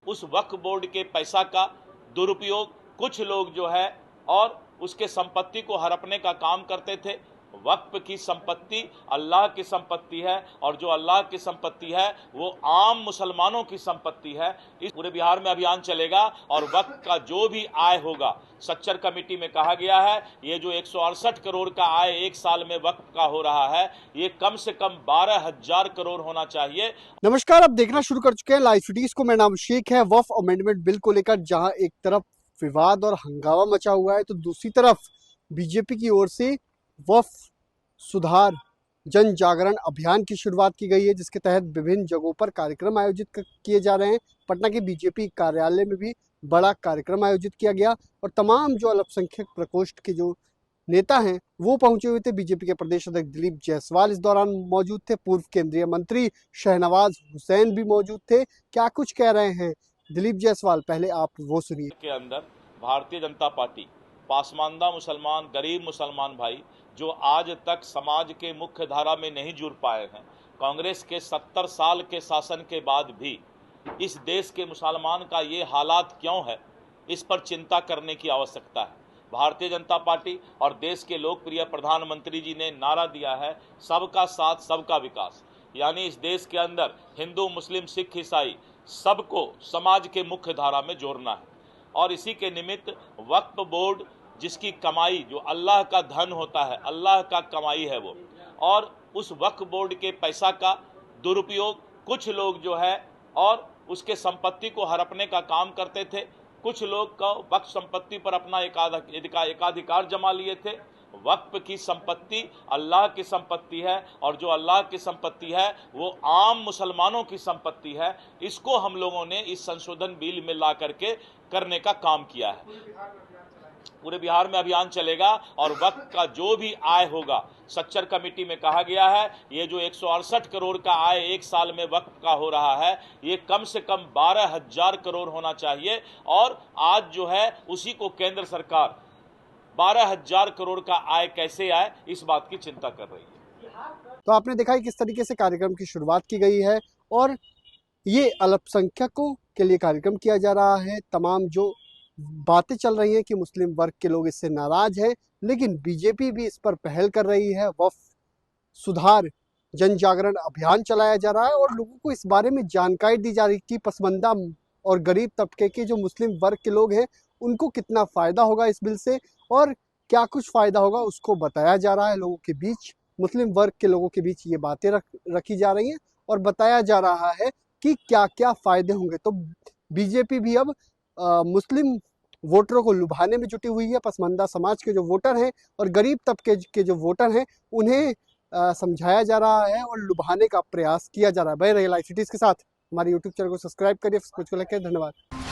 उस वक्फ बोर्ड के पैसा का दुरुपयोग कुछ लोग जो है और उसके संपत्ति को हड़पने का काम करते थे। वक्फ की संपत्ति अल्लाह की संपत्ति है और जो अल्लाह की संपत्ति है वो आम मुसलमानों की संपत्ति है। इस पूरे बिहार में अभियान चलेगा और वक्फ का जो भी आय होगा, सच्चर कमेटी में कहा गया है ये जो 168 करोड़ का आय एक साल में वक्फ का हो रहा है, ये कम से कम 12,000 करोड़ होना चाहिए। नमस्कार, आप देखना शुरू कर चुके हैं लाइव सिटीज को। मेरा नाम शेख है। वक्फ अमेंडमेंट बिल को लेकर जहां एक तरफ विवाद और हंगामा मचा हुआ है, तो दूसरी तरफ बीजेपी की ओर से वक्फ सुधार जन जागरण अभियान की शुरुआत की गई है, जिसके तहत विभिन्न जगहों पर कार्यक्रम आयोजित किए जा रहे हैं। पटना के बीजेपी कार्यालय में भी बड़ा कार्यक्रम आयोजित किया गया और तमाम जो अल्पसंख्यक प्रकोष्ठ के जो नेता हैं वो पहुंचे हुए थे। बीजेपी के प्रदेश अध्यक्ष दिलीप जायसवाल इस दौरान मौजूद थे। पूर्व केंद्रीय मंत्री शहनवाज हुसैन भी मौजूद थे। क्या कुछ कह रहे हैं दिलीप जायसवाल, पहले आप वो सुनिए। के अंदर भारतीय जनता पार्टी, पासमानदा मुसलमान, गरीब मुसलमान भाई जो आज तक समाज के मुख्य धारा में नहीं जुड़ पाए हैं, कांग्रेस के 70 साल के शासन के बाद भी इस देश के मुसलमान का ये हालात क्यों है, इस पर चिंता करने की आवश्यकता है। भारतीय जनता पार्टी और देश के लोकप्रिय प्रधानमंत्री जी ने नारा दिया है सबका साथ सबका विकास, यानी इस देश के अंदर हिंदू, मुस्लिम, सिख, ईसाई सबको समाज के मुख्य धारा में जोड़ना है। और इसी के निमित्त वक्फ बोर्ड जिसकी कमाई जो अल्लाह का धन होता है, अल्लाह का कमाई है वो, और उस वक्फ बोर्ड के पैसा का दुरुपयोग कुछ लोग जो है और उसके संपत्ति को हड़पने का काम करते थे। कुछ लोग का वक्फ संपत्ति पर अपना एकाधिकार जमा लिए थे। वक्फ की संपत्ति अल्लाह की संपत्ति है और जो अल्लाह की संपत्ति है वो आम मुसलमानों की संपत्ति है। इसको हम लोगों ने इस संशोधन बिल में ला करके करने का काम किया है। पूरे बिहार में अभियान चलेगा और वक्फ का जो भी आय होगा, सच्चर कमेटी में कहा गया है ये जो 168 करोड़ का आय एक साल में वक्फ का हो रहा है, ये कम से कम 12,000 करोड़ होना चाहिए। और आज जो है उसी को केंद्र सरकार 12,000 करोड़ का आय कैसे आए, इस बात की चिंता कर रही है। तो आपने देखा किस तरीके से कार्यक्रम की शुरुआत की गई है और ये अल्पसंख्यकों के लिए कार्यक्रम किया जा रहा है। तमाम जो बातें चल रही हैं कि मुस्लिम वर्ग के लोग इससे नाराज हैं, लेकिन बीजेपी भी इस पर पहल कर रही है। वक्फ सुधार जन जागरण अभियान चलाया जा रहा है और लोगों को इस बारे में जानकारी दी जा रही है कि पसमानदा और गरीब तबके के जो मुस्लिम वर्ग के लोग हैं उनको कितना फायदा होगा इस बिल से और क्या कुछ फायदा होगा उसको बताया जा रहा है। लोगों के बीच, मुस्लिम वर्ग के लोगों के बीच ये बातें रखी जा रही हैं और बताया जा रहा है कि क्या क्या फायदे होंगे। तो बीजेपी भी अब मुस्लिम वोटरों को लुभाने में जुटी हुई है। पसमानदा समाज के जो वोटर हैं और गरीब तबके के जो वोटर हैं उन्हें समझाया जा रहा है और लुभाने का प्रयास किया जा रहा है। बने रहिए लाइव सिटीज के साथ। हमारे यूट्यूब चैनल को सब्सक्राइब करिए, फेसबुक को लाइक करिए। धन्यवाद।